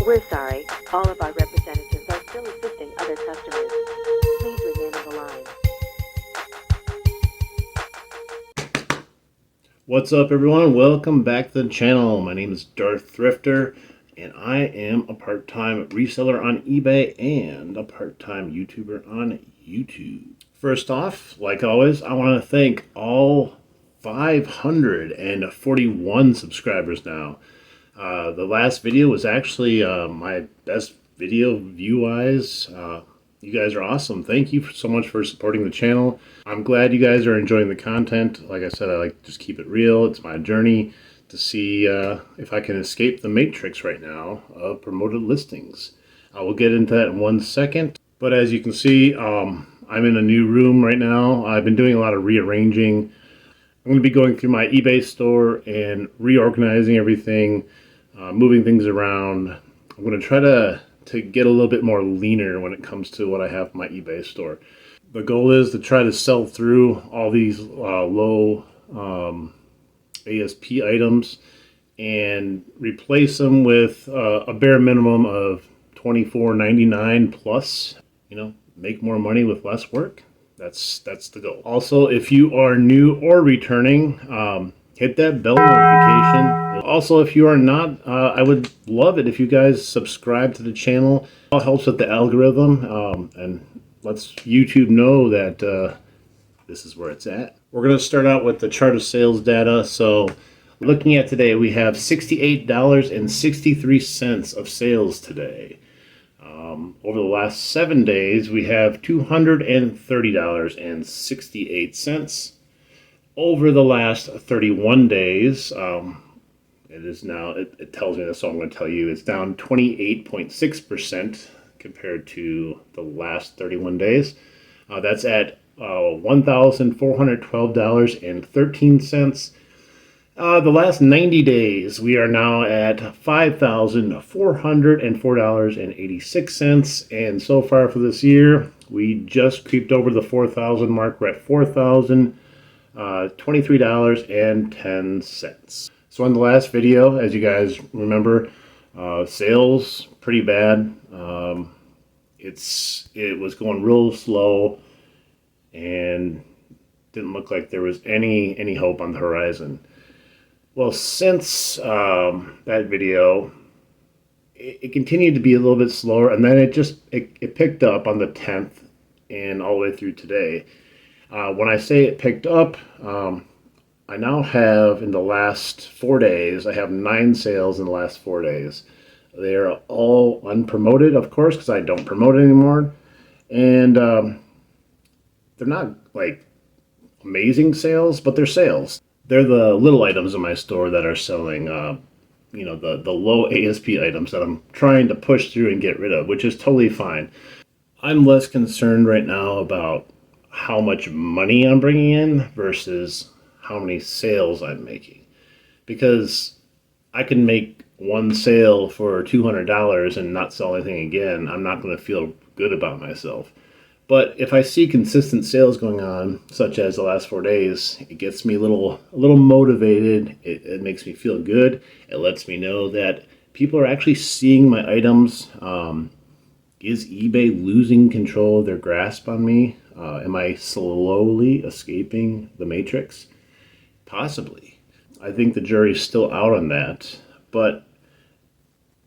We're sorry. All of our representatives are still assisting other customers. Please remain on the line. What's up, everyone? Welcome back to the channel. My name is Darth Thrifter, and I am a part-time reseller on eBay and a part-time YouTuber on YouTube. First off, like always, I want to thank all 541 subscribers now. The last video was actually my best video view-wise. You guys are awesome. Thank you so much for supporting the channel. I'm glad you guys are enjoying the content. Like I said, I like to just keep it real. It's my journey to see if I can escape the matrix right now of promoted listings. I will get into that in 1 second. But as you can see, I'm in a new room right now. I've been doing a lot of rearranging. I'm going to be going through my eBay store and reorganizing everything, moving things around. I'm going to try to get a little bit more leaner when it comes to what I have in my eBay store. The goal is to try to sell through all these low ASP items and replace them with a bare minimum of $24.99 plus. You know, make more money with less work. That's the goal. Also, if you are new or returning, hit that bell notification. Also, if you are not, I would love it if you guys subscribe to the channel. It all helps with the algorithm and lets YouTube know that this is where it's at. We're going to start out with the chart of sales data. So looking at today, we have $68.63 of sales today. Over the last 7 days, we have $230.68. Over the last 31 days, it is now, it tells me this, so I'm going to tell you, it's down 28.6% compared to the last 31 days. That's at $1,412.13. The last 90 days, we are now at $5,404.86. And so far for this year, we just creeped over the 4,000 mark. We're at $4,023.10. So in the last video, as you guys remember, sales pretty bad. It was going real slow and didn't look like there was any hope on the horizon. Well, since that video, it continued to be a little bit slower, and then it picked up on the 10th and all the way through today. When I say it picked up, I now have, in the last 4 days, I have 9 sales in the last 4 days. They are all unpromoted, of course, because I don't promote anymore. And they're not, like, amazing sales, but they're sales. They're the little items in my store that are selling, you know, the low ASP items that I'm trying to push through and get rid of, which is totally fine. I'm less concerned right now about how much money I'm bringing in versus how many sales I'm making. Because I can make one sale for $200 and not sell anything again. I'm not going to feel good about myself. But if I see consistent sales going on, such as the last 4 days, it gets me a little motivated. It makes me feel good. It lets me know that people are actually seeing my items. Is eBay losing control of their grasp on me? Am I slowly escaping the matrix? Possibly. I think the jury's still out on that. But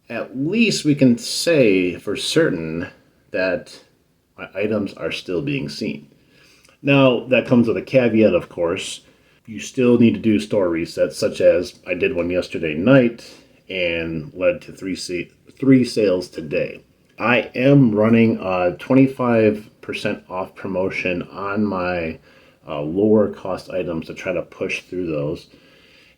at least we can say for certain that my items are still being seen. Now, that comes with a caveat, of course. You still need to do store resets, such as I did one yesterday night and led to three sales today. I am running a 25% off promotion on my lower cost items to try to push through those.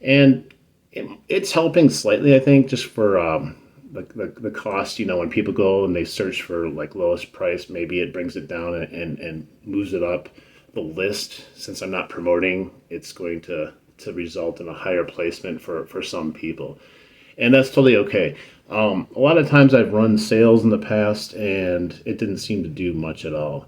And it's helping slightly, I think, just for the cost. You know, when people go and they search for like lowest price, maybe it brings it down and moves it up the list. Since I'm not promoting, it's going to result in a higher placement for some people, and that's totally okay. A lot of times I've run sales in the past and it didn't seem to do much at all.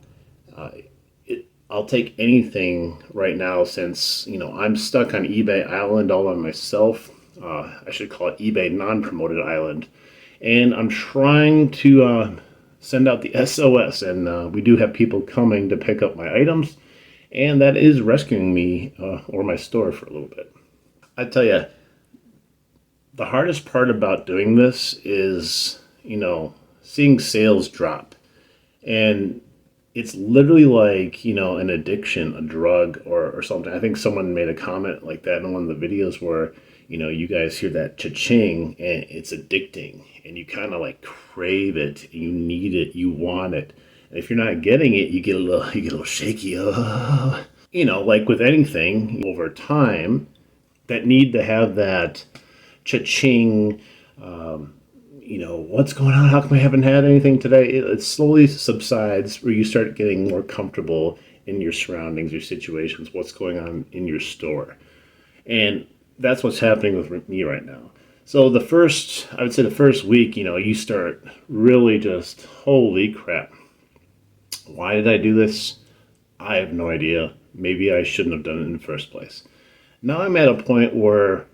I'll take anything right now, since, you know, I'm stuck on eBay Island all by myself. I should call it eBay non-promoted island. and I'm trying to send out the SOS, and we do have people coming to pick up my items, and that is rescuing me or my store for a little bit. I tell you, the hardest part about doing this is, seeing sales drop. And it's literally like, an addiction, a drug or something. I think someone made a comment like that in one of the videos where, you guys hear that cha-ching and it's addicting and you kind of like crave it, you need it, you want it. And if you're not getting it, you get a little shaky. Like with anything over time, that need to have that cha-ching, what's going on? How come I haven't had anything today? It slowly subsides where you start getting more comfortable in your surroundings, your situations, what's going on in your store. And that's what's happening with me right now. So I would say the first week, you start really just, holy crap. Why did I do this? I have no idea. Maybe I shouldn't have done it in the first place. Now I'm at a point where,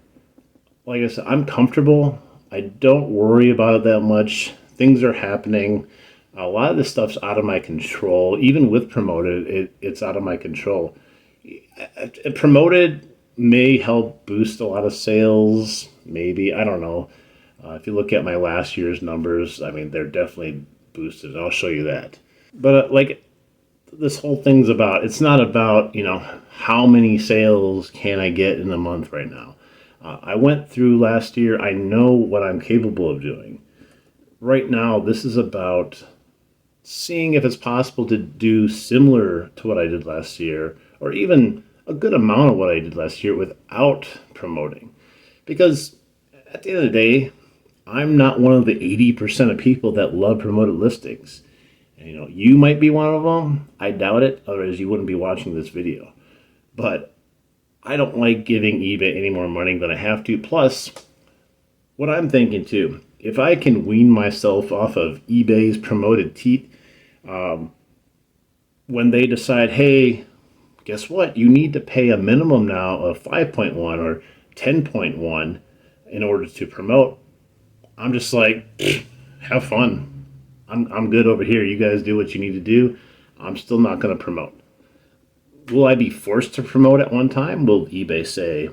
like I said, I'm comfortable. I don't worry about it that much. Things are happening. A lot of this stuff's out of my control. Even with promoted, it's out of my control. Promoted may help boost a lot of sales. Maybe. I don't know. If you look at my last year's numbers, I mean, they're definitely boosted. I'll show you that. But this whole thing's it's not about, how many sales can I get in a month right now. I went through last year. I know what I'm capable of doing. Right now, this is about seeing if it's possible to do similar to what I did last year, or even a good amount of what I did last year without promoting. Because at the end of the day, I'm not one of the 80% of people that love promoted listings. And, you might be one of them. I doubt it, otherwise you wouldn't be watching this video. But I don't like giving eBay any more money than I have to. Plus, what I'm thinking too, if I can wean myself off of eBay's promoted teat, when they decide, hey, guess what? You need to pay a minimum now of 5.1 or 10.1 in order to promote. I'm just like, have fun. I'm good over here. You guys do what you need to do. I'm still not going to promote. Will I be forced to promote at one time? Will eBay say,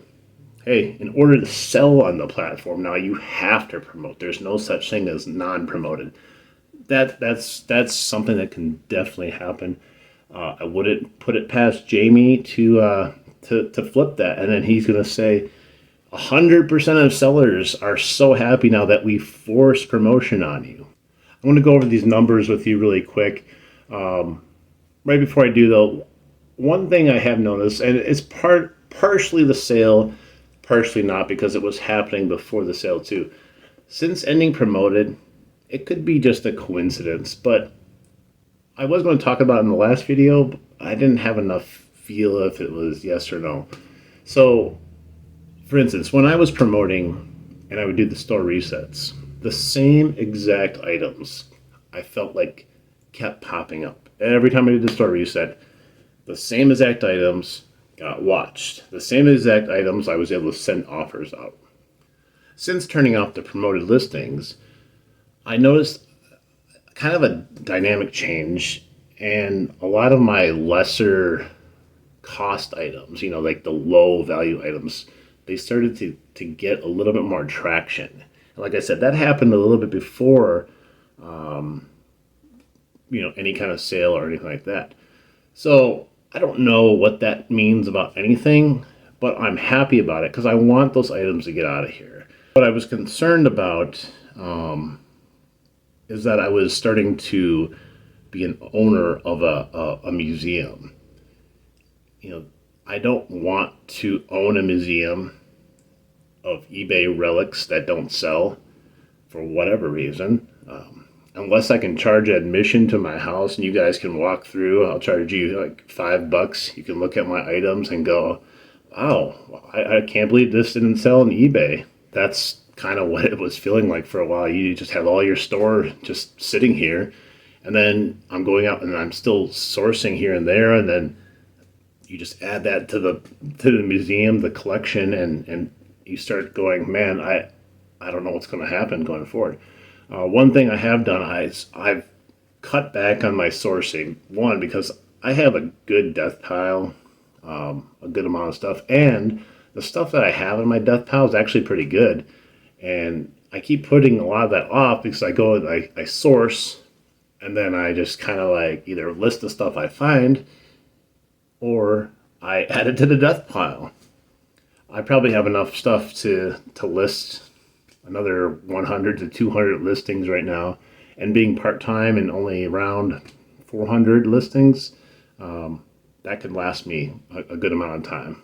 hey, in order to sell on the platform, now you have to promote. There's no such thing as non-promoted. That's something that can definitely happen. I wouldn't put it past Jamie to flip that, and then he's going to say 100% of sellers are so happy now that we force promotion on you. I want to go over these numbers with you really quick. Right before I do, though, one thing I have noticed, and it's partially the sale, partially not, because it was happening before the sale too. Since ending promoted, it could be just a coincidence, but I was going to talk about it in the last video, but I didn't have enough feel if it was yes or no. So, for instance, when I was promoting and I would do the store resets, the same exact items I felt like kept popping up. Every time I did the store reset, the same exact items got watched. The same exact items I was able to send offers out. Since turning off the promoted listings, I noticed kind of a dynamic change, and a lot of my lesser cost items, like the low value items, they started to get a little bit more traction. And like I said, that happened a little bit before, any kind of sale or anything like that. So I don't know what that means about anything, but I'm happy about it because I want those items to get out of here. What I was concerned about is that I was starting to be an owner of a museum. I don't want to own a museum of eBay relics that don't sell for whatever reason. Unless I can charge admission to my house and you guys can walk through, I'll charge you like $5. You can look at my items and go, wow, I can't believe this didn't sell on eBay. That's kind of what it was feeling like for a while. You just have all your store just sitting here, and then I'm going out and I'm still sourcing here and there, and then you just add that to the museum, the collection, and you start going, man, I don't know what's going to happen going forward. One thing I have done, I've cut back on my sourcing. One, because I have a good death pile, a good amount of stuff, and the stuff that I have in my death pile is actually pretty good. And I keep putting a lot of that off because I go and I source, and then I just kind of like either list the stuff I find or I add it to the death pile. I probably have enough stuff to list another 100 to 200 listings right now, and being part-time and only around 400 listings, that could last me a good amount of time.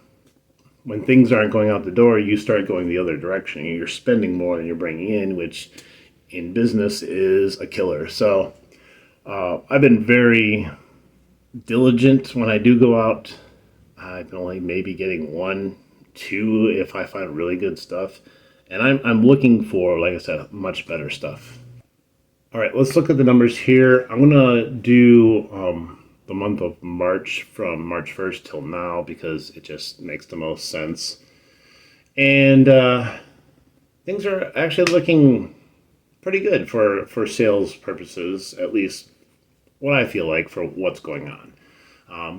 When things aren't going out the door, you start going the other direction. You're spending more than you're bringing in, which in business is a killer. So I've been very diligent when I do go out. I've only maybe getting one, two if I find really good stuff. And I'm looking for, like I said, much better stuff. All right, let's look at the numbers here. I'm going to do the month of March from March 1st till now because it just makes the most sense. And things are actually looking pretty good for sales purposes, at least what I feel like for what's going on.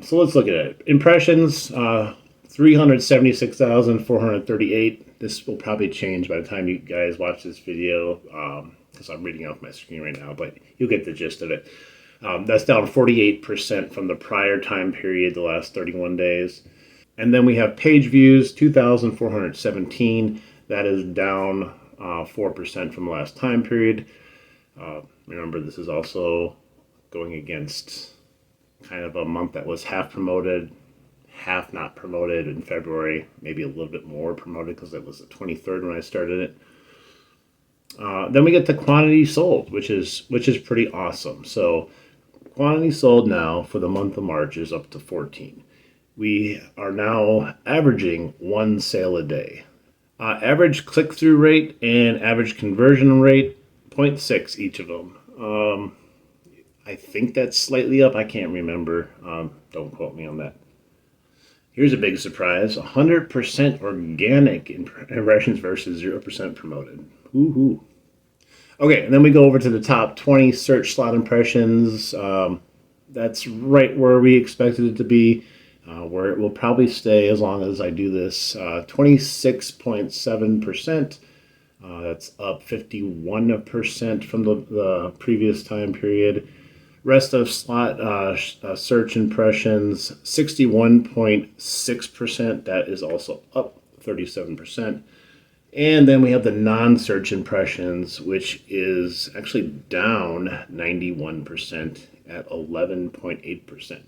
So let's look at it. Impressions, 376,438. This will probably change by the time you guys watch this video because I'm reading off my screen right now, but you'll get the gist of it. That's down 48% from the prior time period, the last 31 days. And then we have page views, 2,417. That is down 4% from the last time period. Remember, this is also going against kind of a month that was half promoted, half not promoted in February, maybe a little bit more promoted because it was the 23rd when I started it. Then we get the quantity sold, which is pretty awesome. So quantity sold now for the month of March is up to 14. We are now averaging one sale a day. Average click-through rate and average conversion rate, 0.6 each of them. I think that's slightly up. I can't remember. Don't quote me on that. Here's a big surprise. 100% organic impressions versus 0% promoted. Woohoo. Okay, and then we go over to the top 20 search slot impressions. That's right where we expected it to be, where it will probably stay as long as I do this. 26.7%. That's up 51% from the previous time period. Rest of slot search impressions, 61.6%. That is also up 37%. And then we have the non-search impressions, which is actually down 91% at 11.8%.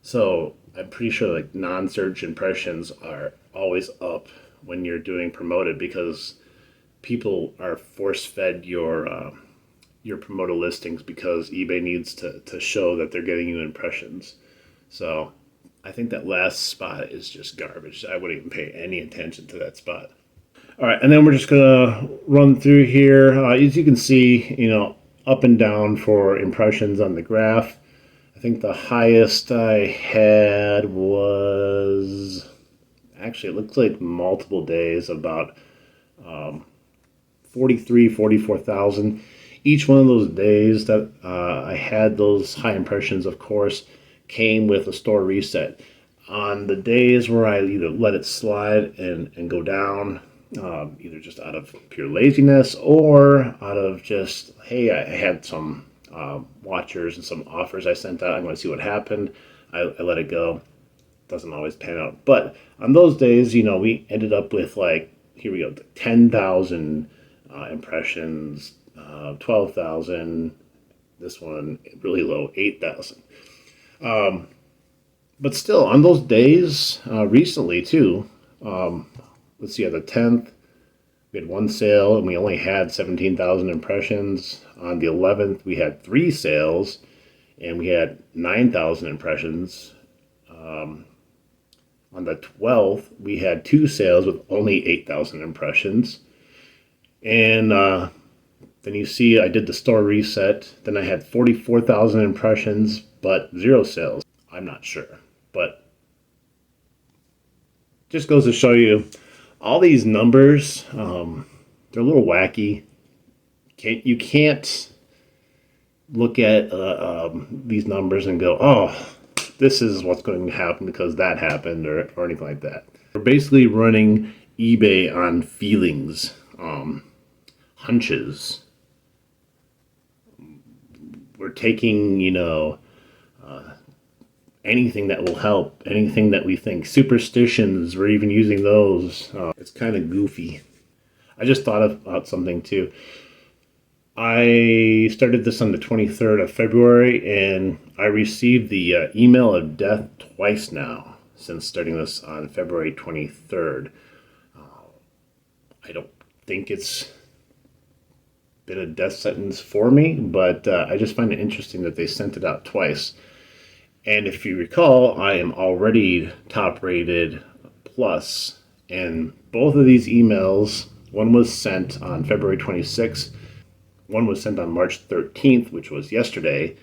So I'm pretty sure like non-search impressions are always up when you're doing promoted because people are force-fed your promoted listings because eBay needs to show that they're getting you impressions. So I think that last spot is just garbage. I wouldn't even pay any attention to that spot. All right, and then we're just gonna run through here. As you can see, up and down for impressions on the graph. I think the highest I had was, actually it looks like multiple days, about 44,000. Each one of those days that I had those high impressions, of course, came with a store reset. On the days where I either let it slide and go down, either just out of pure laziness or out of just, hey, I had some watchers and some offers I sent out. I'm going to see what happened. I let it go. Doesn't always pan out. But on those days, we ended up with here we go, 10,000 impressions, 12,000. This one really low, 8,000. But still, on those days, recently too, let's see, on the 10th, we had one sale and we only had 17,000 impressions. On the 11th, we had 3 sales and we had 9,000 impressions. On the 12th, we had 2 sales with only 8,000 impressions. And then you see I did the store reset. Then I had 44,000 impressions, but 0 sales. I'm not sure, but just goes to show you all these numbers, they're a little wacky. You can't look at these numbers and go, oh, this is what's going to happen because that happened, or anything like that. We're basically running eBay on feelings, hunches. We're taking, anything that will help, anything that we think, superstitions, we're even using those. It's kind of goofy. I just thought about something too. I started this on the 23rd of February, and I received the email of death twice now since starting this on February 23rd. I don't think it's been a death sentence for me, but I just find it interesting that they sent it out twice. And if you recall, I am already top rated plus, and both of these emails, one was sent on February 26th, one was sent on March 13th, which was yesterday,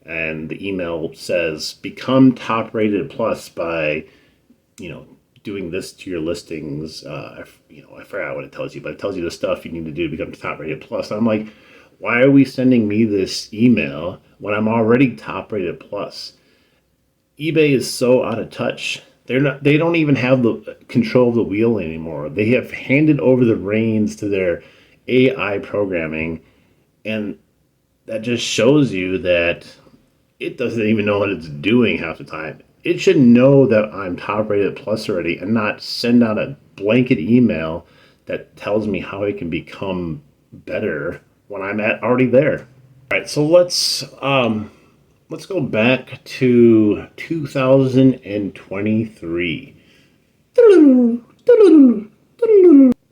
and the email says, become top rated plus by, doing this to your listings. I forgot what it tells you, but it tells you the stuff you need to do to become top rated plus. And I'm like, why are we sending me this email when I'm already top rated plus? eBay is so out of touch. They don't even have the control of the wheel anymore. They have handed over the reins to their AI programming, and that just shows you that it doesn't even know what it's doing half the time. It should know that I'm top rated plus already and not send out a blanket email that tells me how I can become better when I'm already there. All right, so let's go back to 2023.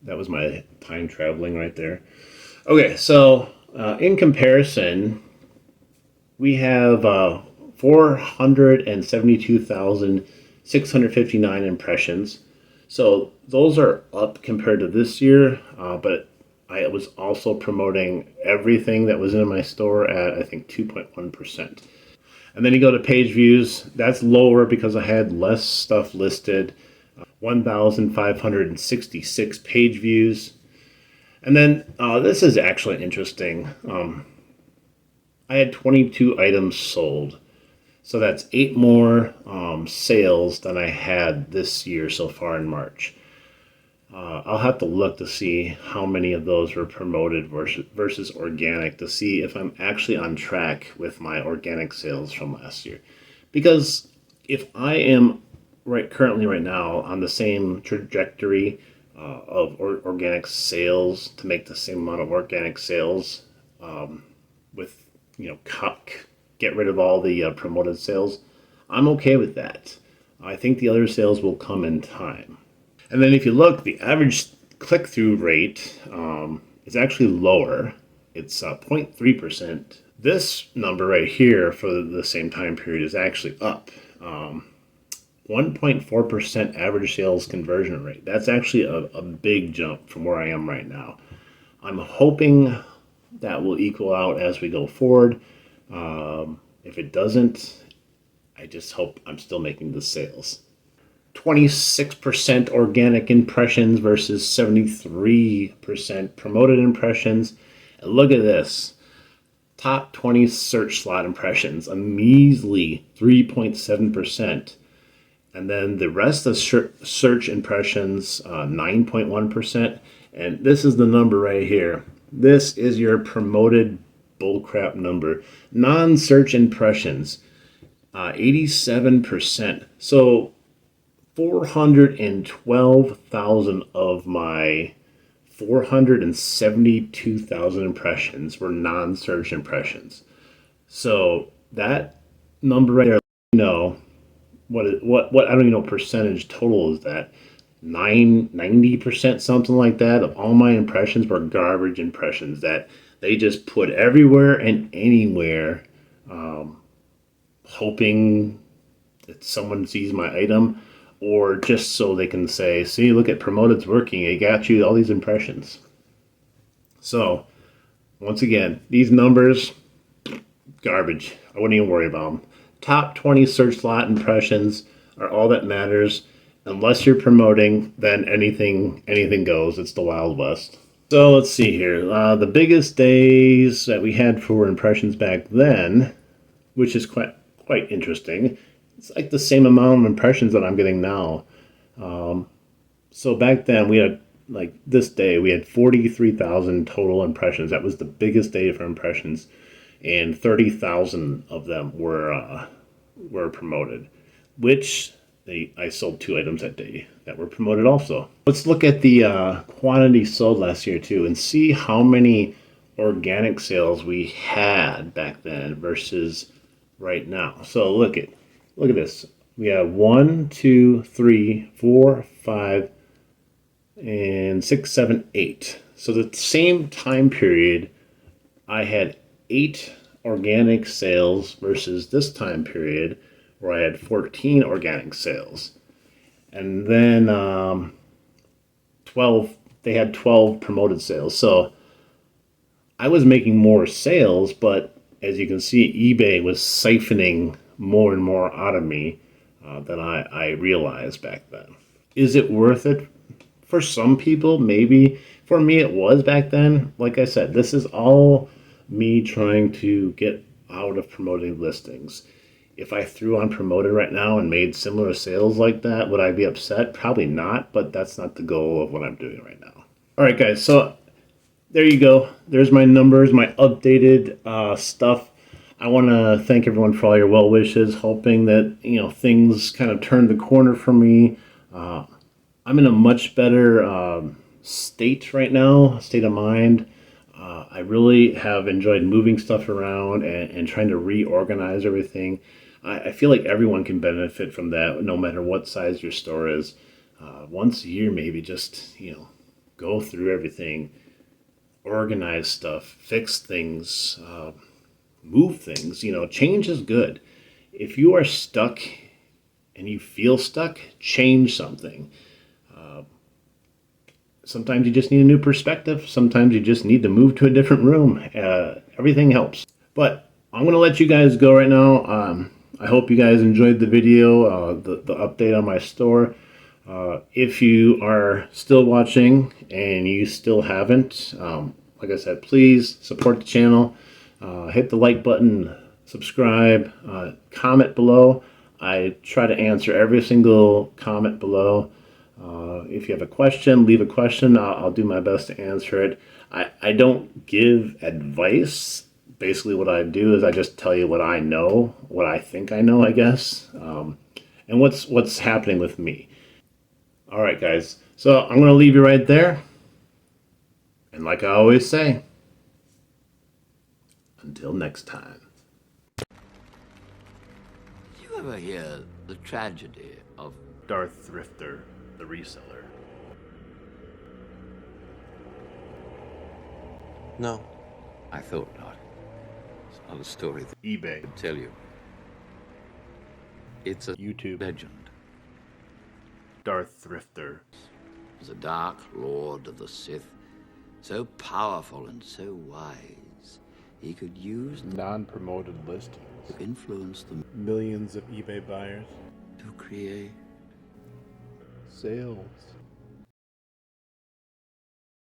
That was my time traveling right there. Okay, so in comparison, we have 472,659 impressions. So those are up compared to this year, but I was also promoting everything that was in my store at, I think, 2.1%. And then you go to page views. That's lower because I had less stuff listed. 1,566 page views. And then this is actually interesting. I had 22 items sold. So that's 8 more sales than I had this year so far in March. I'll have to look to see how many of those were promoted versus organic to see if I'm actually on track with my organic sales from last year. Because if I am currently right now on the same trajectory of organic sales to make the same amount of organic sales with, get rid of all the promoted sales, I'm okay with that. I think the other sales will come in time. And then if you look, the average click-through rate is actually lower. It's 0.3%. This number right here for the same time period is actually up. 1.4% average sales conversion rate. That's actually a big jump from where I am right now. I'm hoping that will equal out as we go forward. If it doesn't, I just hope I'm still making the sales. 26% organic impressions versus 73% promoted impressions. And look at this. Top 20 search slot impressions, a measly 3.7%. And then the rest of search impressions, 9.1%. And this is the number right here. This is your promoted bullcrap number. Non-search impressions, 87%. So 412,000 of my 472,000 impressions were non-search impressions. So that number right there, what I don't even know percentage total is that. 90%, something like that, of all my impressions were garbage impressions that they just put everywhere and anywhere, hoping that someone sees my item, or just so they can say, see, look at promoted's working, it got you all these impressions. So once again, these numbers, garbage. I wouldn't even worry about them. Top 20 search slot impressions are all that matters. Unless you're promoting, then anything goes. It's the Wild West. So let's see here. The biggest days that we had for impressions back then, which is quite interesting. It's like the same amount of impressions that I'm getting now. So back then we had, like this day, we had 43,000 total impressions. That was the biggest day for impressions, and 30,000 of them were promoted, which I sold 2 items that day that were promoted also. Let's look at the quantity sold last year too and see how many organic sales we had back then versus right now. So look at this. We have 1, 2, 3, 4, 5, and 6, 7, 8. So the same time period, I had 8 organic sales versus this time period where I had 14 organic sales. And then 12, they had 12 promoted sales. So I was making more sales, but as you can see, eBay was siphoning more and more out of me than I realized back then. Is it worth it? For some people, maybe. For me, it was back then. Like I said, this is all me trying to get out of promoting listings. If I threw on promoted right now and made similar sales like that, would I be upset? Probably not, but that's not the goal of what I'm doing right now. All right, guys, so there you go. There's my numbers, my updated stuff. I want to thank everyone for all your well wishes, hoping that things kind of turn the corner for me. I'm in a much better state right now, state of mind. I really have enjoyed moving stuff around and trying to reorganize everything. I feel like everyone can benefit from that, no matter what size your store is. Once a year, maybe just go through everything, organize stuff, fix things, move things. Change is good. If you are stuck and you feel stuck, change something. Sometimes you just need a new perspective. Sometimes you just need to move to a different room. Everything helps. But I'm going to let you guys go right now. I hope you guys enjoyed the video, the update on my store. If you are still watching and you still haven't, like I said, please support the channel. Hit the like button, subscribe, comment below. I try to answer every single comment below. If you have a question, leave a question. I'll do my best to answer it. I don't give advice. Basically, what I do is I just tell you what I know, what I think I know, I guess, and what's happening with me. All right, guys. So I'm going to leave you right there. And like I always say, until next time. Did you ever hear the tragedy of Darth Thrifter, the reseller. No. I thought not. It's not a story that eBay, I could tell you. It's a YouTube, legend. Darth Thrifter. As a dark lord of the Sith, so powerful and so wise, he could use the Non-promoted listings. to influence them Millions of eBay buyers. to create Sales.